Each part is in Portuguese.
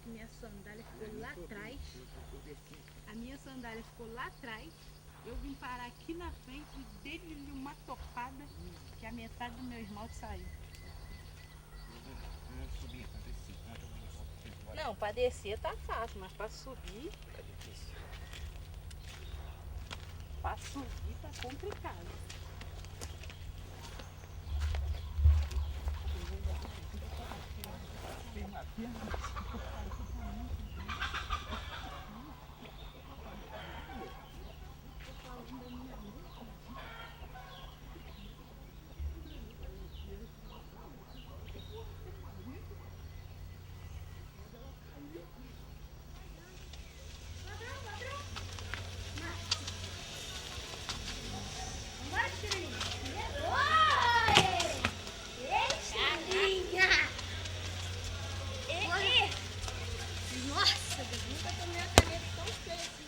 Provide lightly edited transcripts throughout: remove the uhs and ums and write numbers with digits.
minha sandália ficou lá atrás. A minha sandália ficou lá atrás. Eu vim parar aqui na frente e dei-lhe uma topada que a metade do meu esmalte saiu. Não, para descer tá fácil, mas para subir... Para subir tá complicado. Nossa, eu nunca tomei uma caneta tão feia assim.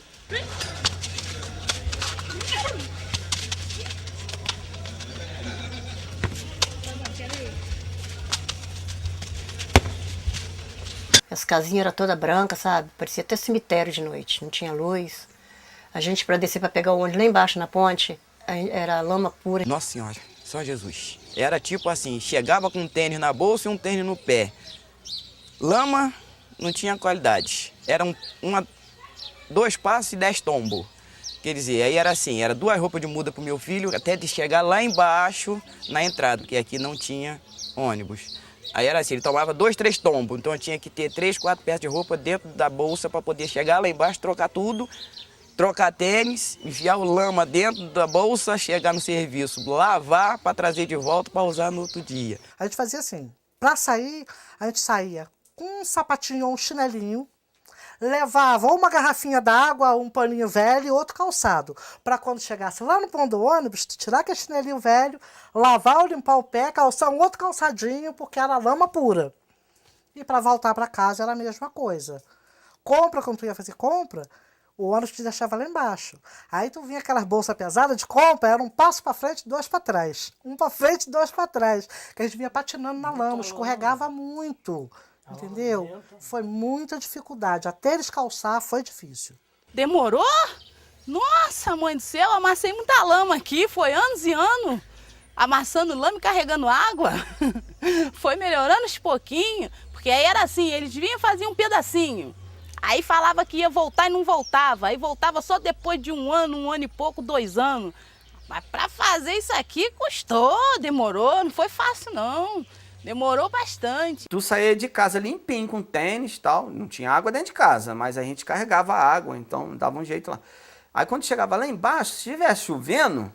As casinhas eram todas brancas, sabe? Parecia até cemitério de noite, não tinha luz. A gente, para descer para pegar o ônibus lá embaixo na ponte, era lama pura. Nossa Senhora, só Jesus. Era tipo assim, chegava com um tênis na bolsa e um tênis no pé. Lama não tinha qualidade. Era dois passos e 10 tombos. Quer dizer, aí era assim, era 2 roupas de muda pro meu filho, até de chegar lá embaixo na entrada, porque aqui não tinha ônibus. Aí era assim, ele tomava 2, 3 tombos, então eu tinha que ter 3, 4 peças de roupa dentro da bolsa para poder chegar lá embaixo, trocar tudo, trocar tênis, enfiar o lama dentro da bolsa, chegar no serviço, lavar para trazer de volta para usar no outro dia. A gente fazia assim, para sair, a gente saía com um sapatinho ou um chinelinho, levava uma garrafinha d'água, um paninho velho e outro calçado, para quando chegasse lá no ponto do ônibus, tirar aquele chinelinho velho, lavar ou limpar o pé, calçar um outro calçadinho, porque era lama pura. E para voltar para casa era a mesma coisa. Compra, quando tu ia fazer compra, o ônibus te deixava lá embaixo. Aí tu vinha aquelas bolsas pesadas de compra, era um passo para frente, 2 para trás. Um para frente, 2 para trás. Que a gente vinha patinando na lama, escorregava muito. Entendeu? Foi muita dificuldade. Até eles calçar foi difícil. Demorou? Nossa, mãe do céu, amassei muita lama aqui, foi anos e anos. Amassando lama e carregando água. Foi melhorando uns pouquinho, porque aí era assim, eles vinham e faziam um pedacinho. Aí falava que ia voltar e não voltava. Aí voltava só depois de 1 ano e pouco, 2 anos. Mas para fazer isso aqui custou, demorou, não foi fácil não. Demorou bastante. Tu saía de casa limpinho, com tênis e tal, não tinha água dentro de casa, mas a gente carregava água, então dava um jeito lá. Aí quando chegava lá embaixo, se estivesse chovendo,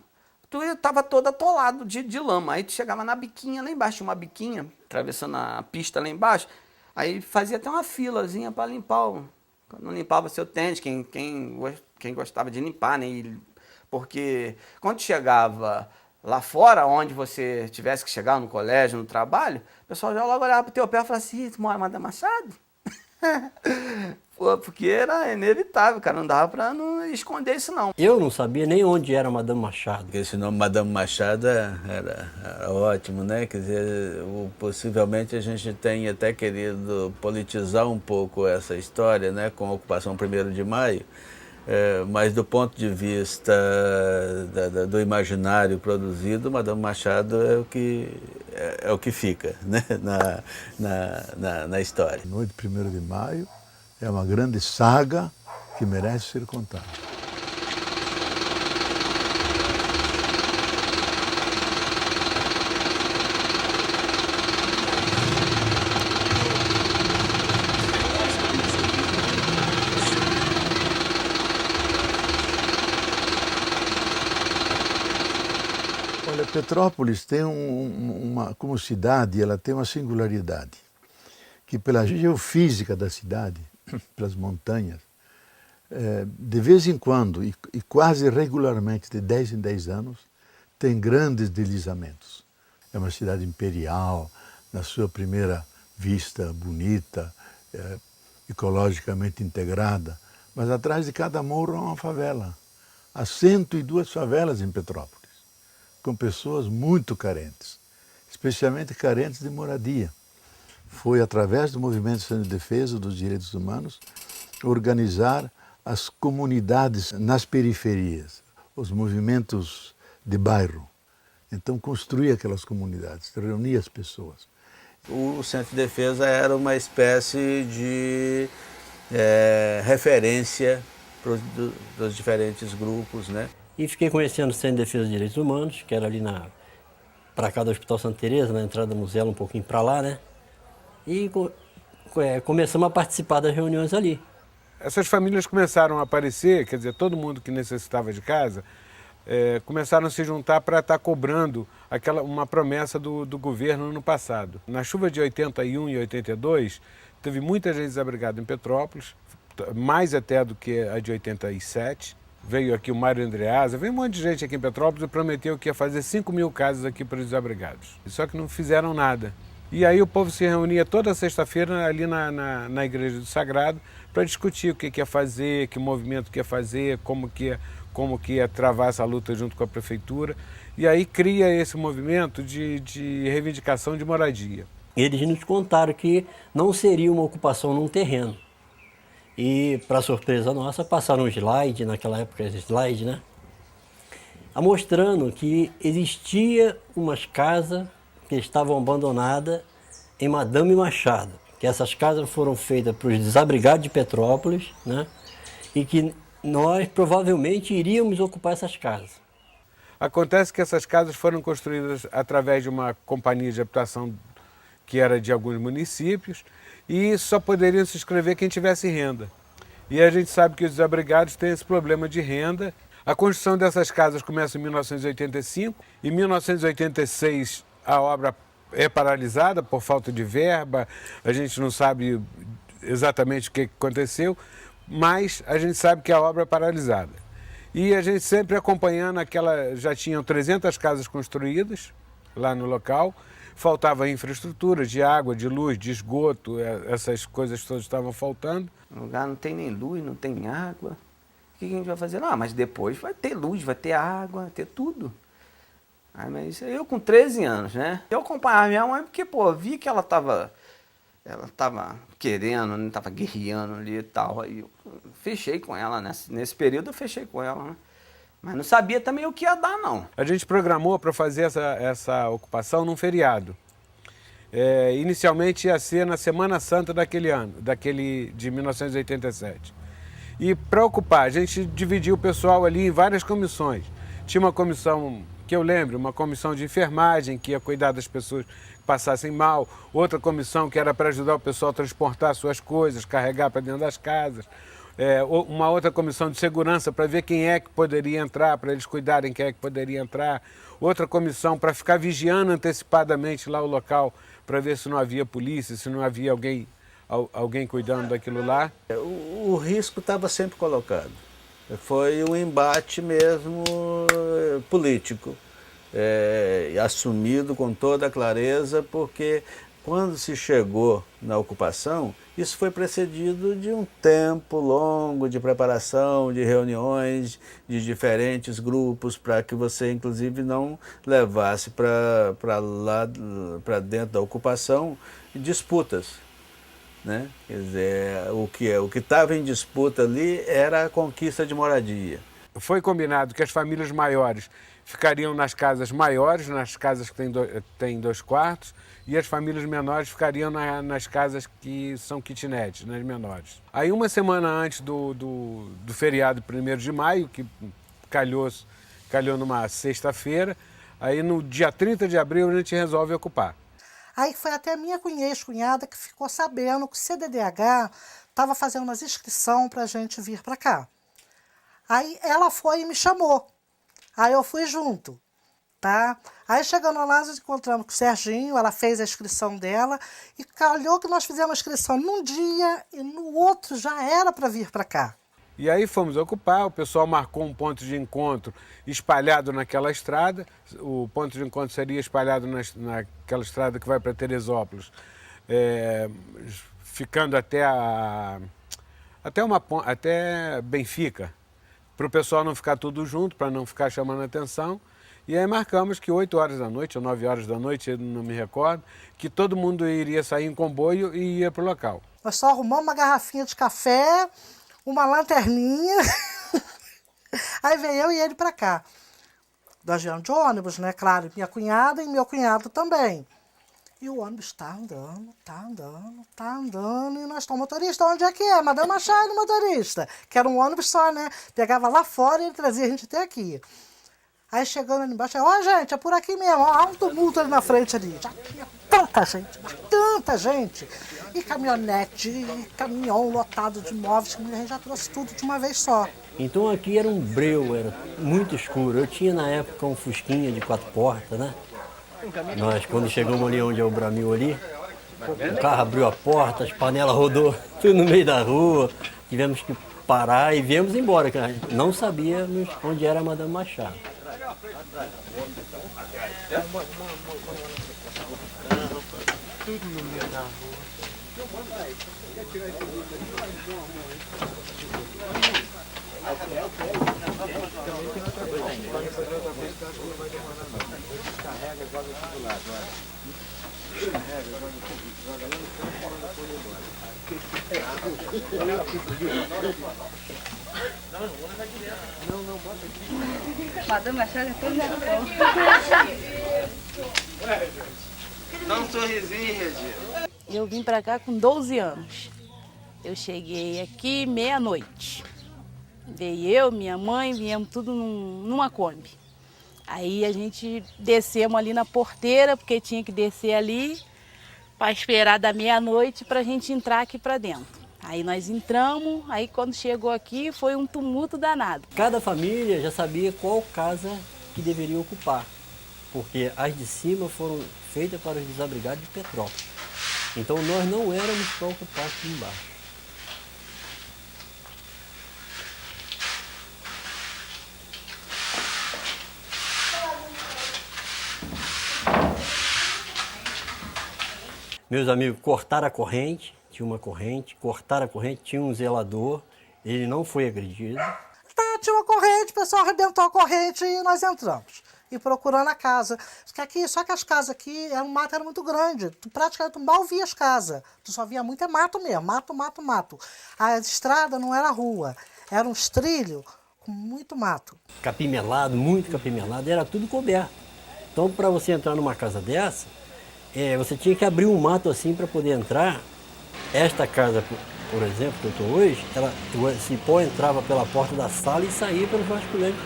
tu estava todo atolado de lama. Aí tu chegava na biquinha lá embaixo, tinha uma biquinha, atravessando a pista lá embaixo, aí fazia até uma filazinha para limpar não limpava seu tênis, quem gostava de limpar, né? Porque quando chegava lá fora, onde você tivesse que chegar no colégio, no trabalho, o pessoal já logo olhava pro teu pé e falava assim, tu mora em Madame Machado? Pô, porque era inevitável, cara, não dava pra não esconder isso não. Eu não sabia nem onde era Madame Machado. Porque esse nome Madame Machado era ótimo, né? Quer dizer, possivelmente a gente tem até querido politizar um pouco essa história, né? Com a ocupação 1º de maio. Mas do ponto de vista do imaginário produzido, Madame Machado é o que fica, né? na história. A noite de 1º de maio é uma grande saga que merece ser contada. Olha, Petrópolis tem como cidade, ela tem uma singularidade, que pela geofísica da cidade, pelas montanhas, de vez em quando, e quase regularmente, de 10 em 10 anos, tem grandes deslizamentos. É uma cidade imperial, na sua primeira vista bonita, ecologicamente integrada, mas atrás de cada morro há uma favela. Há 102 favelas em Petrópolis, com pessoas muito carentes, especialmente carentes de moradia. foi, através do Movimento de Defesa dos Direitos Humanos, organizar as comunidades nas periferias, os movimentos de bairro. Então, construir aquelas comunidades, reunir as pessoas. O Centro de Defesa era uma espécie de referência dos diferentes grupos, né? E fiquei conhecendo o Centro de Defesa dos Direitos Humanos, que era ali para cá do Hospital Santa Teresa, na entrada do museu, um pouquinho para lá, né? E começamos a participar das reuniões ali. Essas famílias começaram a aparecer, quer dizer, todo mundo que necessitava de casa, começaram a se juntar para estar cobrando uma promessa do governo no passado. Na chuva de 81 e 82, teve muita gente desabrigada em Petrópolis, mais até do que a de 87. Veio aqui o Mário Andreasa, veio um monte de gente aqui em Petrópolis e prometeu que ia fazer 5.000 casas aqui para os desabrigados. Só que não fizeram nada. E aí o povo se reunia toda sexta-feira ali na Igreja do Sagrado para discutir o que ia fazer, que movimento que ia fazer, como que ia travar essa luta junto com a prefeitura. E aí cria esse movimento de reivindicação de moradia. Eles nos contaram que não seria uma ocupação num terreno. E, para surpresa nossa, passaram um slide, naquela época esse slide, né? Mostrando que existia umas casas que estavam abandonadas em Madame Machado. Que essas casas foram feitas para os desabrigados de Petrópolis, né? E que nós provavelmente iríamos ocupar essas casas. Acontece que essas casas foram construídas através de uma companhia de habitação que era de alguns municípios e só poderiam se inscrever quem tivesse renda. E a gente sabe que os desabrigados têm esse problema de renda. A construção dessas casas começa em 1985. Em 1986 a obra é paralisada por falta de verba, a gente não sabe exatamente o que aconteceu, mas a gente sabe que a obra é paralisada. E a gente sempre acompanhando já tinham 300 casas construídas lá no local, faltava infraestrutura de água, de luz, de esgoto, essas coisas todas estavam faltando. O lugar não tem nem luz, não tem água. O que a gente vai fazer? Ah, mas depois vai ter luz, vai ter água, vai ter tudo. Aí, mas eu com 13 anos, né? Eu acompanhava minha mãe porque, pô, vi que ela tava querendo, né? Tava guerreando ali e tal. Aí eu fechei com ela, nesse período eu fechei com ela, né? Mas não sabia também o que ia dar, não. A gente programou para fazer essa ocupação num feriado. Inicialmente ia ser na Semana Santa daquele ano, de 1987. E para ocupar, a gente dividiu o pessoal ali em várias comissões. Tinha uma comissão, que eu lembro, uma comissão de enfermagem, que ia cuidar das pessoas que passassem mal. Outra comissão que era para ajudar o pessoal a transportar suas coisas, carregar para dentro das casas. Uma outra comissão de segurança para ver quem é que poderia entrar, para eles cuidarem quem é que poderia entrar. Outra comissão para ficar vigiando antecipadamente lá o local, para ver se não havia polícia, se não havia alguém cuidando daquilo lá. O risco estava sempre colocado. Foi um embate mesmo político, assumido com toda a clareza, porque quando se chegou na ocupação, isso foi precedido de um tempo longo de preparação, de reuniões de diferentes grupos, para que você, inclusive, não levasse para dentro da ocupação disputas, né? Quer dizer, o que estava em disputa ali era a conquista de moradia. Foi combinado que as famílias maiores ficariam nas casas maiores, nas casas que têm 2 quartos, e as famílias menores ficariam nas casas que são kitnets, nas menores. Aí uma semana antes do feriado 1º de maio, que calhou numa sexta-feira, aí no dia 30 de abril a gente resolve ocupar. Aí foi até a minha ex-cunhada que ficou sabendo que o CDDH estava fazendo umas inscrições para a gente vir para cá. Aí ela foi e me chamou. Aí eu fui junto, tá? Aí chegando lá, nós encontramos com o Serginho, ela fez a inscrição dela e calhou que nós fizemos a inscrição num dia e no outro já era para vir para cá. E aí fomos ocupar, o pessoal marcou um ponto de encontro espalhado naquela estrada. O ponto de encontro seria espalhado naquela estrada que vai para Teresópolis, ficando até Benfica, para o pessoal não ficar tudo junto, para não ficar chamando atenção. E aí marcamos que 8 horas da noite, ou 9 horas da noite, eu não me recordo, que todo mundo iria sair em comboio e ia para o local. Nós só arrumamos uma garrafinha de café, uma lanterninha. Aí veio eu e ele para cá. Nós viemos de ônibus, né? Claro, minha cunhada e meu cunhado também. E o ônibus tá andando, e nós estamos, motorista, onde é que é? Madame Machado, motorista. Que era um ônibus só, né? Pegava lá fora e ele trazia a gente até aqui. Aí chegando ali embaixo, ó, gente, é por aqui mesmo, ó, há um tumulto ali na frente ali. Já tinha tanta gente. E caminhonete, e caminhão lotado de móveis, que a gente já trouxe tudo de uma vez só. Então aqui era um breu, era muito escuro. Eu tinha na época um fusquinha de 4 portas, né? Nós, quando chegamos ali onde é o Bramil ali, o carro abriu a porta, as panelas rodou tudo no meio da rua. Tivemos que parar e viemos embora, que não sabíamos onde era a Madame Machado. Madame Machado é todo Dá um sorrisinho, Regina. Eu vim para cá com 12 anos. Eu cheguei aqui meia-noite. Veio eu, minha mãe, viemos tudo numa Kombi. Aí a gente descemos ali na porteira, porque tinha que descer ali para esperar da meia-noite para a gente entrar aqui para dentro. Aí nós entramos, aí quando chegou aqui foi um tumulto danado. Cada família já sabia qual casa que deveria ocupar, porque as de cima foram feitas para os desabrigados de Petrópolis. Então nós não éramos para ocupar aqui embaixo. Meus amigos cortaram a corrente, tinha uma corrente, cortaram a corrente, tinha um zelador, ele não foi agredido. Tá, tinha uma corrente, o pessoal arrebentou a corrente e nós entramos. E procurando a casa. Só que as casas aqui, o mato era muito grande. Tu praticamente mal via as casas. Tu só via muito mato mesmo, mato. A estrada não era rua, era um trilho com muito mato. Capim melado, muito capim melado, era tudo coberto. Então para você entrar numa casa dessa, você tinha que abrir um mato assim para poder entrar. Esta casa, por exemplo, que eu estou hoje, o cipó entrava pela porta da sala e saía pelos vasculhantes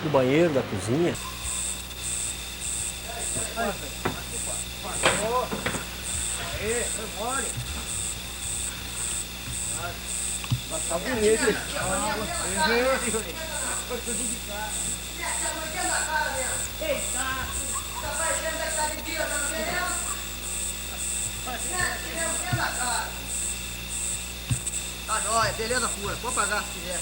do banheiro, da cozinha. Tá bonito. Tá jóia, beleza pura, pode pagar se quiser.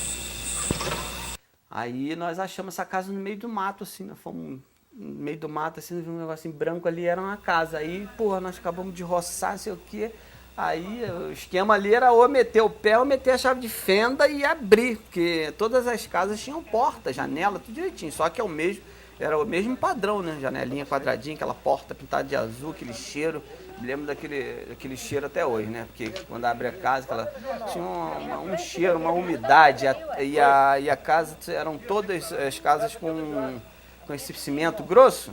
Aí nós achamos essa casa no meio do mato, assim, nós fomos no meio do mato, assim, um negocinho branco ali, era uma casa. Aí, porra, nós acabamos de roçar, não sei o quê. Aí o esquema ali era ou meter o pé ou meter a chave de fenda e abrir, porque todas as casas tinham porta, janela, tudo direitinho, só que era o mesmo padrão, né? Janelinha quadradinha, aquela porta pintada de azul, aquele cheiro. Me lembro daquele cheiro até hoje, né? Porque quando abre a casa, tinha um cheiro, uma umidade. E a casa, eram todas as casas com esse cimento grosso.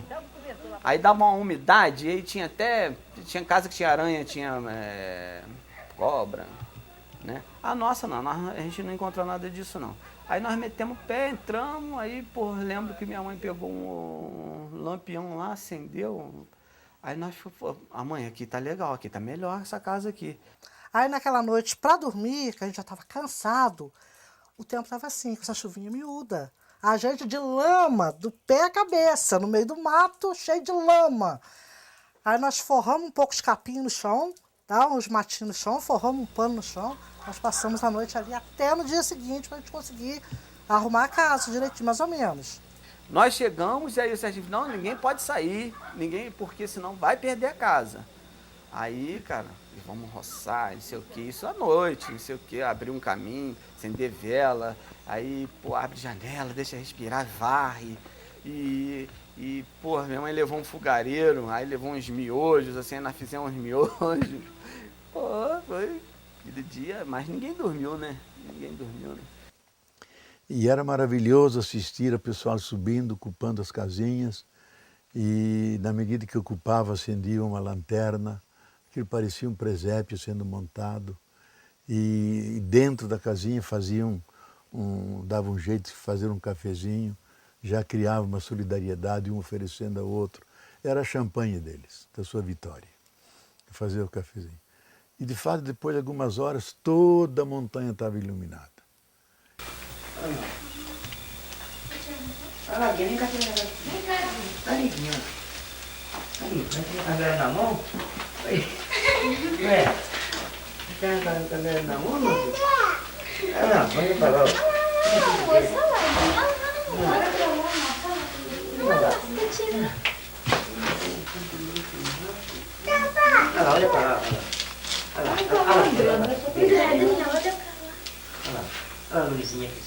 Aí dava uma umidade, e aí tinha casa que tinha aranha, tinha cobra, né? A nossa não, a gente não encontrou nada disso não. Aí nós metemos o pé, entramos, aí, pô, lembro que minha mãe pegou um lampião lá, acendeu. Aí nós falamos, a mãe, aqui tá legal, aqui tá melhor essa casa aqui. Aí naquela noite, pra dormir, que a gente já tava cansado, o tempo tava assim, com essa chuvinha miúda. A gente de lama, do pé à cabeça, no meio do mato, cheio de lama. Aí nós forramos um pouco os capim no chão, tá? Uns matinhos no chão, forramos um pano no chão. Nós passamos a noite ali até no dia seguinte pra gente conseguir arrumar a casa direitinho, mais ou menos. Nós chegamos e aí o Sérgio disse, não, ninguém pode sair, porque senão vai perder a casa. Aí, cara, vamos roçar, não sei o que, isso à noite, não sei o que, abrir um caminho, acender vela, aí, pô, abre janela, deixa respirar, varre. E E, porra, minha mãe levou um fogareiro, aí levou uns miojos, assim, nós fizemos uns miojos. Pô, foi aquele dia, mas ninguém dormiu, né? Ninguém dormiu, né? E era maravilhoso assistir o pessoal subindo, ocupando as casinhas. E na medida que ocupava, acendia uma lanterna, aquilo parecia um presépio sendo montado. E dentro da casinha davam um jeito de fazer um cafezinho, já criava uma solidariedade, um oferecendo ao outro. Era a champanhe deles, da sua vitória, fazer o cafezinho. E de fato, depois de algumas horas, toda a montanha estava iluminada. Olha lá, vem cá, vem cá. Ali, vai ter na mão? Ué, tem cadeira na mão, não? Ah, não, vai para lá. Olha para lá. Olha a luzinha aqui.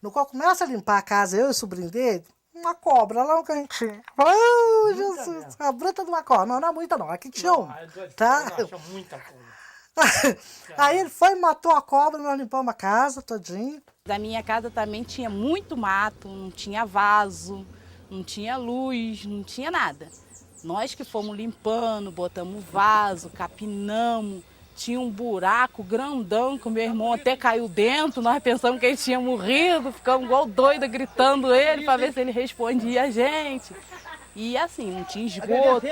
No qual começa a limpar a casa, eu e o sobrinho dele, uma cobra lá no cantinho. Oh, Jesus, a bruta de uma cobra. Não, não é muita não, aqui tinha uma. Tá? Muita cobra. Aí ele foi e matou a cobra, nós limpamos a casa todinha. Da minha casa também tinha muito mato, não tinha vaso, não tinha luz, não tinha nada. Nós que fomos limpando, botamos vaso, capinamos, tinha um buraco grandão que o meu irmão até caiu dentro, nós pensamos que ele tinha morrido, ficamos igual doida gritando ele para ver se ele respondia a gente. E assim, não tinha esgoto,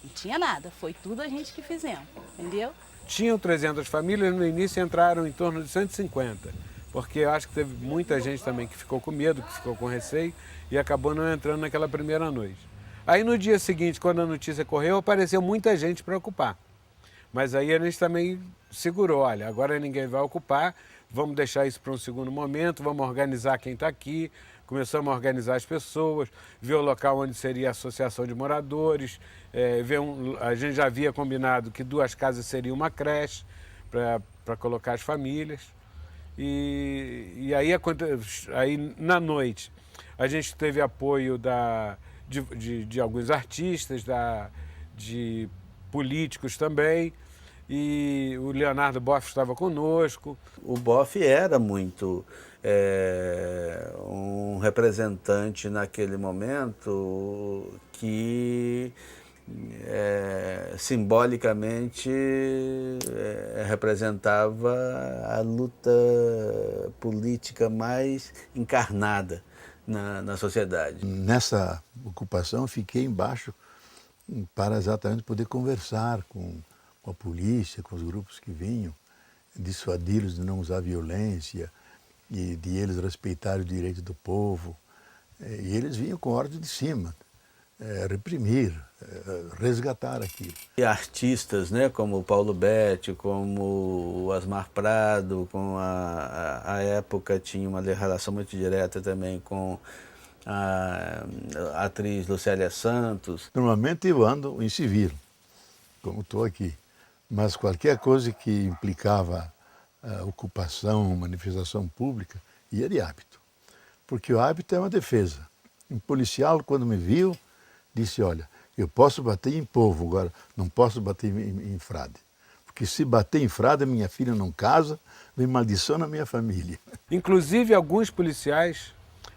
não tinha nada, foi tudo a gente que fizemos, entendeu? Tinham 300 famílias, no início entraram em torno de 150, porque eu acho que teve muita gente também que ficou com medo, que ficou com receio e acabou não entrando naquela primeira noite. Aí no dia seguinte, quando a notícia correu, apareceu muita gente para ocupar. Mas aí a gente também segurou, olha, agora ninguém vai ocupar, vamos deixar isso para um segundo momento, vamos organizar quem está aqui. Começamos a organizar as pessoas, ver o local onde seria a associação de moradores, a gente já havia combinado que 2 casas seriam uma creche para colocar as famílias. E aí na noite a gente teve apoio de alguns artistas, de políticos também, e o Leonardo Boff estava conosco. O Boff era muito um representante naquele momento que simbolicamente representava a luta política mais encarnada na sociedade. Nessa ocupação, fiquei embaixo para exatamente poder conversar com a polícia, com os grupos que vinham, dissuadi-los de não usar violência e de eles respeitarem o direito do povo. E eles vinham com ordem de cima, reprimir, resgatar aquilo. E artistas, né, como o Paulo Betti, como o Asmar Prado, com a época tinha uma relação muito direta também com a atriz Lucélia Santos. Normalmente eu ando em civil, como estou aqui, mas qualquer coisa que implicava ocupação, manifestação pública, ia de hábito, porque o hábito é uma defesa. Um policial, quando me viu, disse, olha, eu posso bater em povo, agora não posso bater em frade, porque se bater em frade, minha filha não casa, vem maldição na minha família. Inclusive, alguns policiais,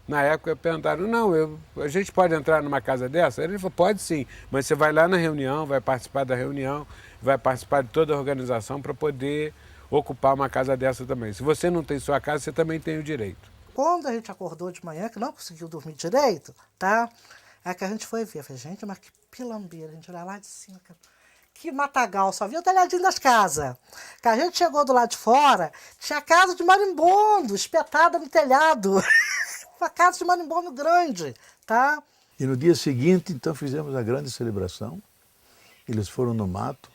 na época, perguntaram, não, a gente pode entrar numa casa dessa? Ele falou, pode sim, mas você vai lá na reunião, vai participar da reunião, vai participar de toda a organização para poder ocupar uma casa dessa também. Se você não tem sua casa, você também tem o direito. Quando a gente acordou de manhã, que não conseguiu dormir direito, tá? É que a gente foi ver. Eu falei, gente, mas que pilambeira. A gente olhava lá de cima, que matagal. Só via o telhadinho das casas. Que a gente chegou do lado de fora, tinha casa de marimbondo espetada no telhado. Uma casa de marimbondo grande, tá? E no dia seguinte, então, fizemos a grande celebração. Eles foram no mato,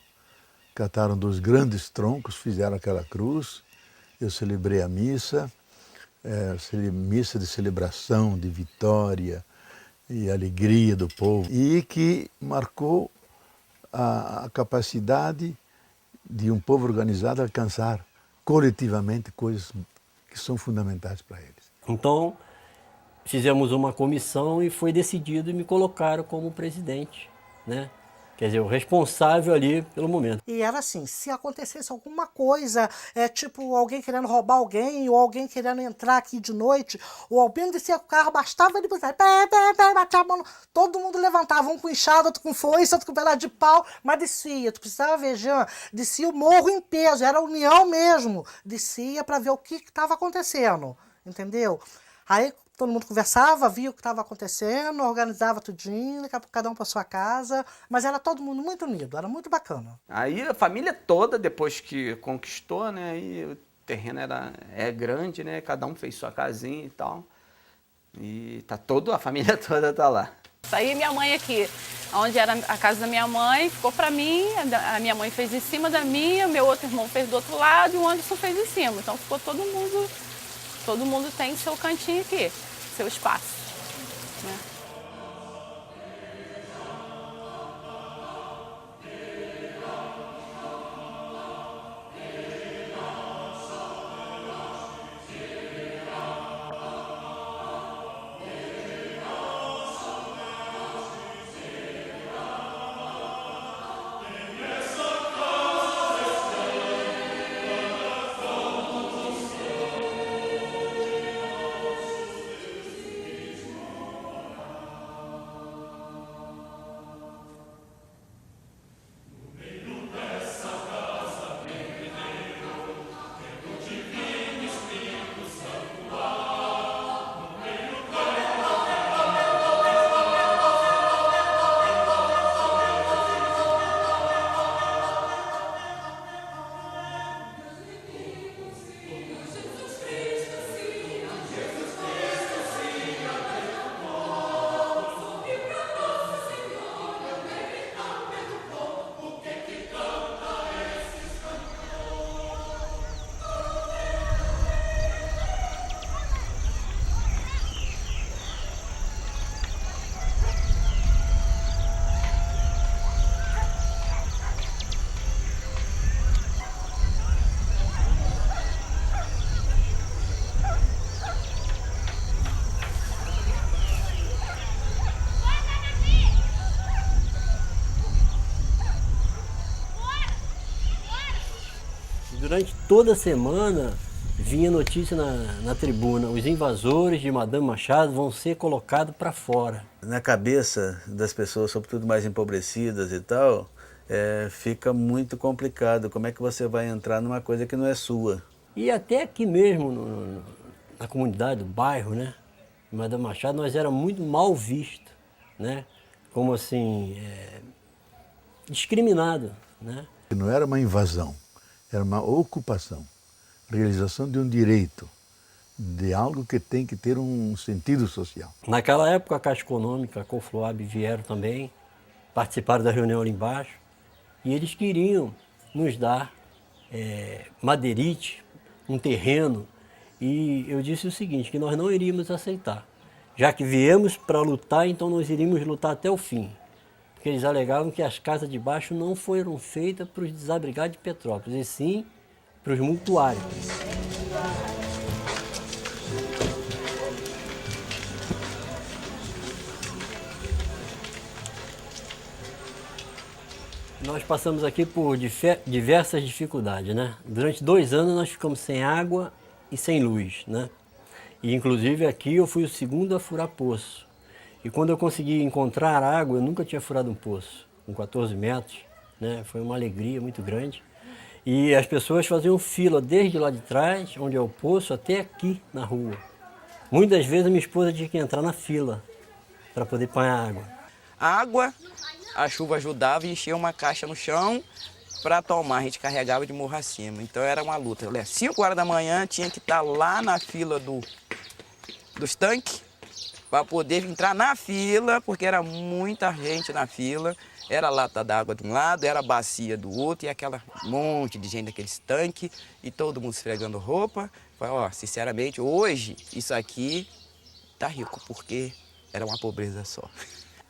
cataram 2 grandes troncos, fizeram aquela cruz. Eu celebrei a missa, missa de celebração, de vitória e alegria do povo. E que marcou a capacidade de um povo organizado alcançar coletivamente coisas que são fundamentais para eles. Então, fizemos uma comissão e foi decidido e me colocaram como presidente, né? Quer dizer, o responsável ali pelo momento. E era assim, se acontecesse alguma coisa, tipo alguém querendo roubar alguém, ou alguém querendo entrar aqui de noite, ou alguém descia com o carro, bastava ele bater a mão, todo mundo levantava, um com enxada, outro com foice, outro com pedaço de pau, mas descia, tu precisava ver, Jean, descia o morro em peso, era a união mesmo, descia para ver o que estava acontecendo, entendeu? Aí todo mundo conversava, via o que estava acontecendo, organizava tudinho, cada um para sua casa, mas era todo mundo muito unido, era muito bacana. Aí a família toda, depois que conquistou, né, aí o terreno é grande, né, cada um fez sua casinha e tal, e a família toda tá lá. Aí minha mãe aqui, onde era a casa da minha mãe, ficou para mim, a minha mãe fez em cima da minha, meu outro irmão fez do outro lado e o Anderson fez em cima, então ficou todo mundo tem seu cantinho aqui, seu espaço, né? Durante toda a semana vinha notícia na tribuna, os invasores de Madame Machado vão ser colocados para fora. Na cabeça das pessoas, sobretudo mais empobrecidas e tal, fica muito complicado. Como é que você vai entrar numa coisa que não é sua? E até aqui mesmo, na comunidade, do bairro, né? Madame Machado, nós era muito mal visto, né? Como assim, discriminado, né? Não era uma invasão, era uma ocupação, realização de um direito, de algo que tem que ter um sentido social. Naquela época a Caixa Econômica, a Confluab vieram também, participaram da reunião ali embaixo, e eles queriam nos dar madeirite, um terreno, e eu disse o seguinte, que nós não iríamos aceitar. Já que viemos para lutar, então nós iríamos lutar até o fim. Porque eles alegavam que as casas de baixo não foram feitas para os desabrigados de Petrópolis, e sim para os mutuários. Nós passamos aqui por diversas dificuldades, né? Durante 2 anos nós ficamos sem água e sem luz, né? E inclusive aqui eu fui o segundo a furar poço. E quando eu consegui encontrar água, eu nunca tinha furado um poço, com 14 metros, né? Foi uma alegria muito grande. E as pessoas faziam fila desde lá de trás, onde é o poço, até aqui na rua. Muitas vezes a minha esposa tinha que entrar na fila para poder apanhar água. A água, a chuva ajudava e enchia uma caixa no chão para tomar. A gente carregava de morro acima. Então era uma luta. 5 horas da manhã tinha que estar lá na fila dos tanques para poder entrar na fila, porque era muita gente na fila. Era lata d'água de um lado, era bacia do outro, e aquela monte de gente naqueles tanques, e todo mundo esfregando roupa. Falei, ó, sinceramente, hoje isso aqui tá rico, porque era uma pobreza só.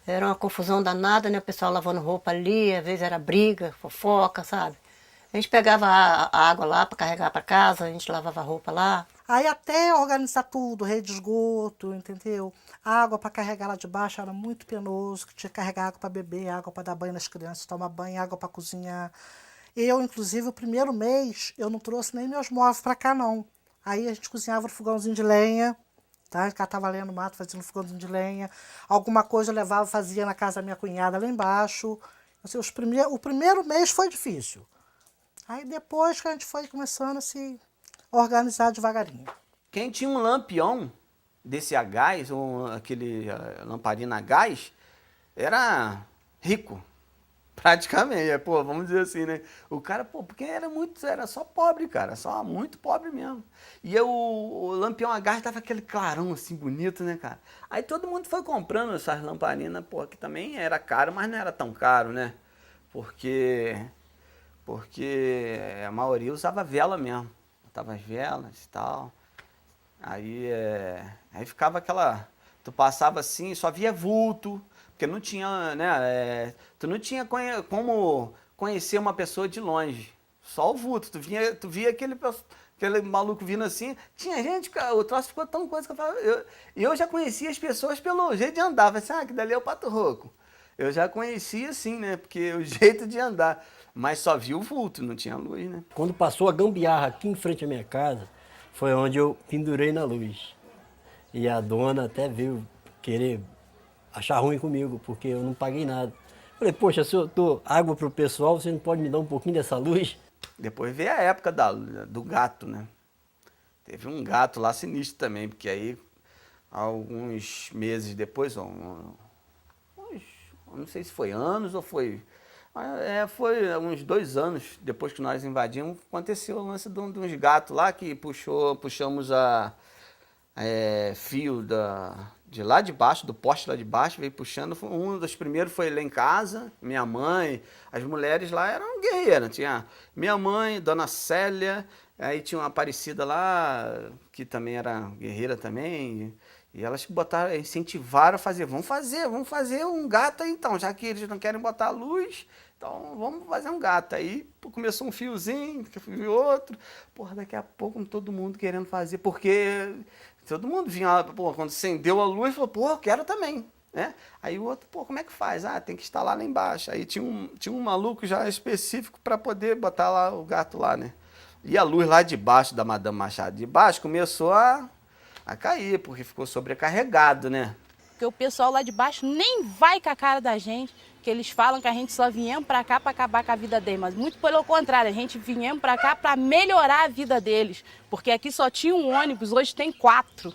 Era uma confusão danada, né? O pessoal lavando roupa ali, às vezes era briga, fofoca, sabe? A gente pegava a água lá para carregar para casa, a gente lavava a roupa lá. Aí até organizar tudo, rede de esgoto, entendeu? Água para carregar lá de baixo era muito penoso, que tinha que carregar água para beber, água para dar banho nas crianças, tomar banho, água para cozinhar. Eu, inclusive, o primeiro mês, eu não trouxe nem meus móveis para cá, não. Aí a gente cozinhava no fogãozinho de lenha, tá? A gente catava lenha no mato, fazia no fogãozinho de lenha. Alguma coisa eu levava, fazia na casa da minha cunhada lá embaixo. Assim, o primeiro mês foi difícil. Aí depois que a gente foi começando a se organizar devagarinho. Quem tinha um lampião desse a gás, ou aquele lamparina a gás, era rico. Praticamente, pô, vamos dizer assim, né? O cara, pô, porque era só pobre, cara, só muito pobre mesmo. E o lampião a gás tava aquele clarão assim, bonito, né, cara? Aí todo mundo foi comprando essas lamparinas, pô, que também era caro, mas não era tão caro, né? Porque a maioria usava vela mesmo, botava as velas e tal. Aí ficava aquela, tu passava assim, só via vulto, porque não tinha, né, tu não tinha como conhecer uma pessoa de longe, só o vulto, tu via aquele maluco vindo assim, tinha gente, o troço ficou tão coisa que eu falava, eu já conhecia as pessoas pelo jeito de andar, falei assim, que dali é o Pato Rouco, eu já conhecia assim, né, porque o jeito de andar, mas só via o vulto, não tinha luz, né. Quando passou a gambiarra aqui em frente à minha casa, foi onde eu pendurei na luz. E a dona até veio querer achar ruim comigo, porque eu não paguei nada. Falei, poxa, se eu dou água pro pessoal, você não pode me dar um pouquinho dessa luz? Depois veio a época do gato, né? Teve um gato lá sinistro também, porque aí, alguns meses depois, não sei se foi anos ou foi... foi uns 2 anos depois que nós invadimos, aconteceu o lance de uns gatos lá que puxamos fio de lá de baixo, do poste lá de baixo, veio puxando. Um dos primeiros foi lá em casa, minha mãe, as mulheres lá eram guerreiras. Tinha minha mãe, dona Célia, aí tinha uma Aparecida lá, que também era guerreira também. E elas botaram, incentivaram a fazer, vamos fazer um gato aí então, já que eles não querem botar a luz, então vamos fazer um gato. Aí começou um fiozinho, outro, porra, daqui a pouco todo mundo querendo fazer, porque todo mundo vinha, pô, quando acendeu a luz, falou, pô, eu quero também, né? Aí o outro, pô, como é que faz? Tem que instalar lá embaixo. Aí tinha um maluco já específico para poder botar lá o gato lá, né? E a luz lá de baixo da Madame Machado de baixo começou a cair, porque ficou sobrecarregado, né? Porque o pessoal lá de baixo nem vai com a cara da gente, que eles falam que a gente só viemos para cá para acabar com a vida deles, mas muito pelo contrário, a gente viemos para cá para melhorar a vida deles, porque aqui só tinha um ônibus, hoje tem 4.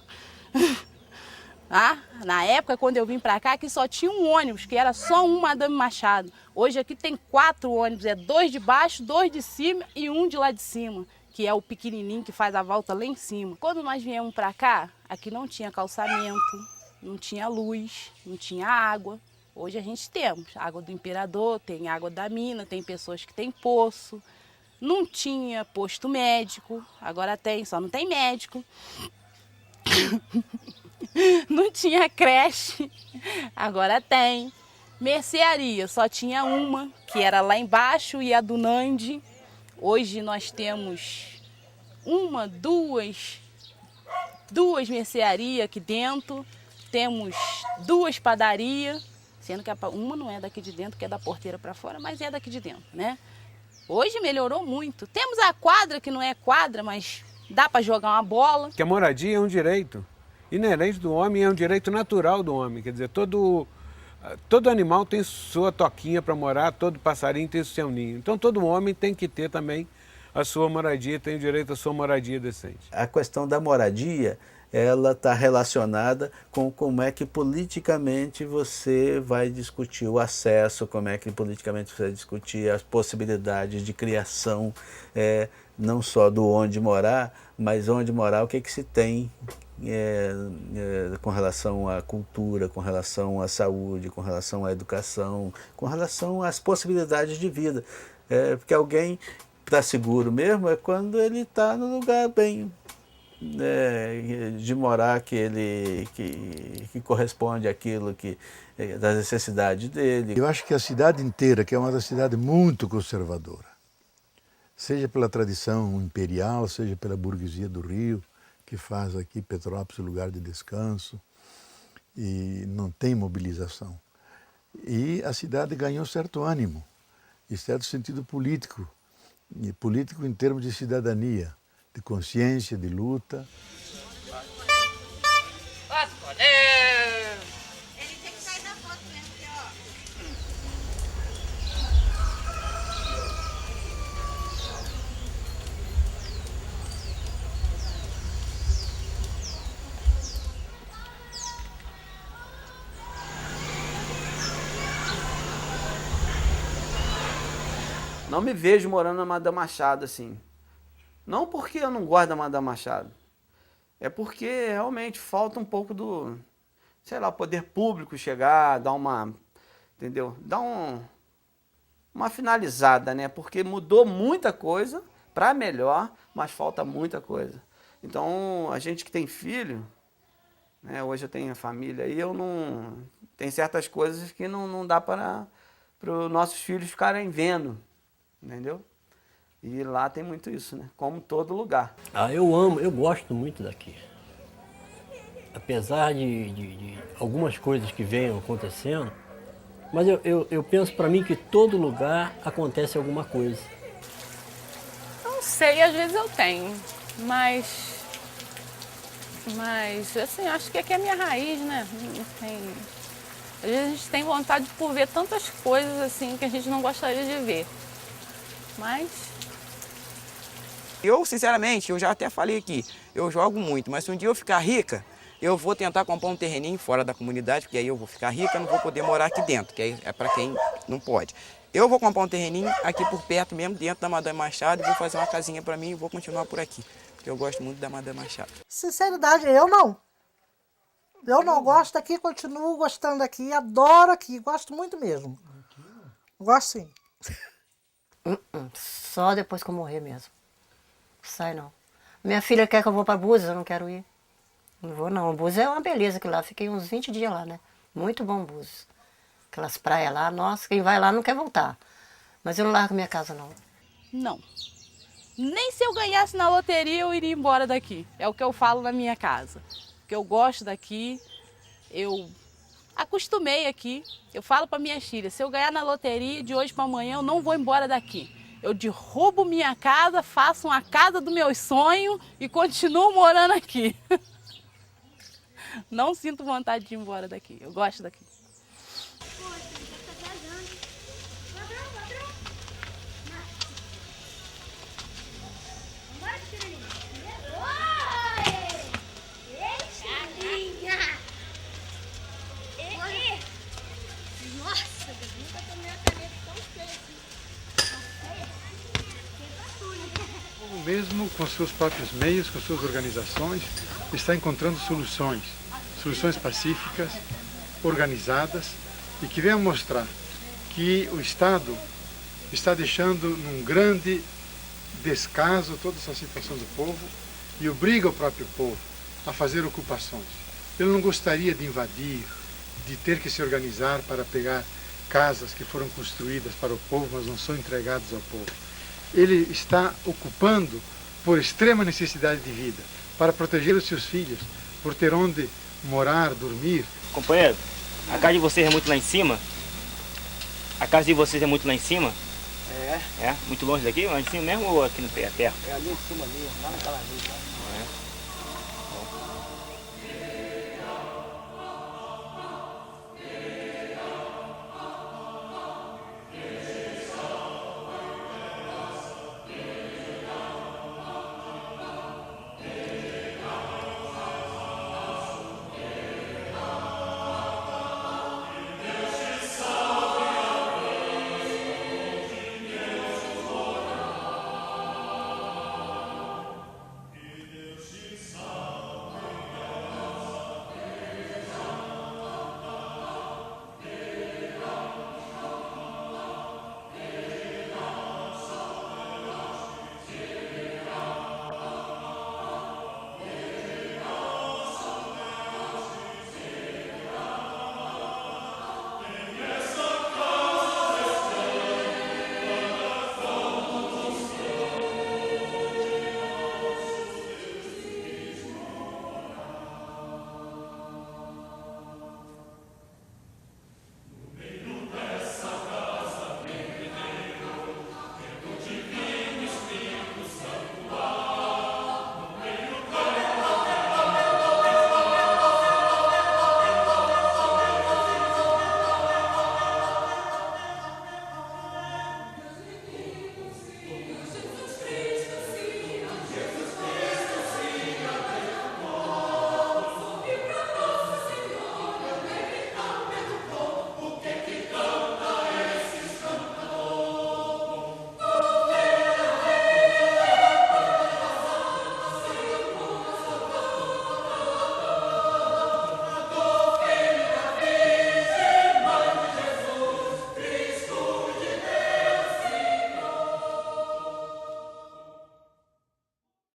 Na época, quando eu vim para cá, aqui só tinha um ônibus, que era só um Madame Machado. Hoje aqui tem 4 ônibus, 2 de baixo, 2 de cima e 1 de lá de cima, que é o pequenininho que faz a volta lá em cima. Quando nós viemos para cá, aqui não tinha calçamento, não tinha luz, não tinha água. Hoje a gente temos água do Imperador, tem água da mina, tem pessoas que têm poço. Não tinha posto médico, agora tem, só não tem médico. Não tinha creche, agora tem. Mercearia, só tinha uma, que era lá embaixo, e a do Nandi. Hoje nós temos duas mercearias aqui dentro, temos 2 padarias, sendo que uma não é daqui de dentro, que é da porteira para fora, mas é daqui de dentro, né? Hoje melhorou muito. Temos a quadra, que não é quadra, mas dá para jogar uma bola. Que a moradia é um direito inerente do homem, é um direito natural do homem. Quer dizer, todo animal tem sua toquinha para morar, todo passarinho tem seu ninho. Então todo homem tem que ter também a sua moradia, tem o direito à sua moradia decente. A questão da moradia, ela está relacionada com como é que politicamente você vai discutir o acesso, como é que politicamente você vai discutir as possibilidades de criação, não só do onde morar, mas onde morar, o que se tem com relação à cultura, com relação à saúde, com relação à educação, com relação às possibilidades de vida. Porque alguém está seguro mesmo é quando ele está no lugar bem de morar que corresponde àquilo das necessidades dele. Eu acho que a cidade inteira, que é uma cidade muito conservadora, seja pela tradição imperial, seja pela burguesia do Rio, que faz aqui Petrópolis lugar de descanso, e não tem mobilização. E a cidade ganhou certo ânimo, e certo sentido político, e político em termos de cidadania, de consciência, de luta. Ele tem que sair na foto mesmo, porque, ó. Não me vejo morando na Madame Machado, assim. Não porque eu não gosto da Madame Machado. É porque realmente falta um pouco do, sei lá, poder público chegar, dar uma, entendeu? Dar uma finalizada, né? Porque mudou muita coisa para melhor, mas falta muita coisa. Então, a gente que tem filho, né? Hoje eu tenho a família e eu não... Tem certas coisas que não dá para os nossos filhos ficarem vendo, entendeu? E lá tem muito isso, né? Como todo lugar. Ah, eu gosto muito daqui. Apesar de algumas coisas que venham acontecendo, mas eu penso para mim que todo lugar acontece alguma coisa. Não sei, às vezes eu tenho, mas assim, acho que aqui é a minha raiz, né? Não tem... Às vezes a gente tem vontade por ver tantas coisas assim que a gente não gostaria de ver. Mas... Eu, sinceramente, eu já até falei aqui, eu jogo muito, mas se um dia eu ficar rica, eu vou tentar comprar um terreninho fora da comunidade, porque aí eu vou ficar rica, não vou poder morar aqui dentro, que aí é para quem não pode. Eu vou comprar um terreninho aqui por perto mesmo, dentro da Madame Machado, e vou fazer uma casinha para mim e vou continuar por aqui, porque eu gosto muito da Madame Machado. Sinceridade, eu não. Eu não gosto daqui, continuo gostando daqui, adoro aqui, gosto muito mesmo. Gosto sim. Só depois que eu morrer mesmo. Sai não. Minha filha quer que eu vou para Búzios, eu não quero ir. Não vou não. Búzios é uma beleza que lá. Fiquei uns 20 dias lá, né? Muito bom Búzios. Aquelas praias lá, nossa, quem vai lá não quer voltar. Mas eu não largo minha casa não. Não. Nem se eu ganhasse na loteria eu iria embora daqui. É o que eu falo na minha casa. Porque eu gosto daqui, eu acostumei aqui. Eu falo para minhas filhas, se eu ganhar na loteria de hoje para amanhã eu não vou embora daqui. Eu derrubo minha casa, faço uma casa dos meus sonhos e continuo morando aqui. Não sinto vontade de ir embora daqui, eu gosto daqui. Nossa, eu nunca tomei uma caneta tão feia assim. Mesmo com seus próprios meios, com suas organizações, está encontrando soluções pacíficas, organizadas e que venham mostrar que o Estado está deixando num grande descaso toda essa situação do povo e obriga o próprio povo a fazer ocupações. Ele não gostaria de invadir, de ter que se organizar para pegar casas que foram construídas para o povo, mas não são entregadas ao povo. Ele está ocupando por extrema necessidade de vida, para proteger os seus filhos, por ter onde morar, dormir. Companheiro, a casa de vocês é muito lá em cima? A casa de vocês é muito lá em cima? É. É? Muito longe daqui? Lá em cima mesmo ou aqui no pé, perto? É ali em cima, ali, lá naquela rua.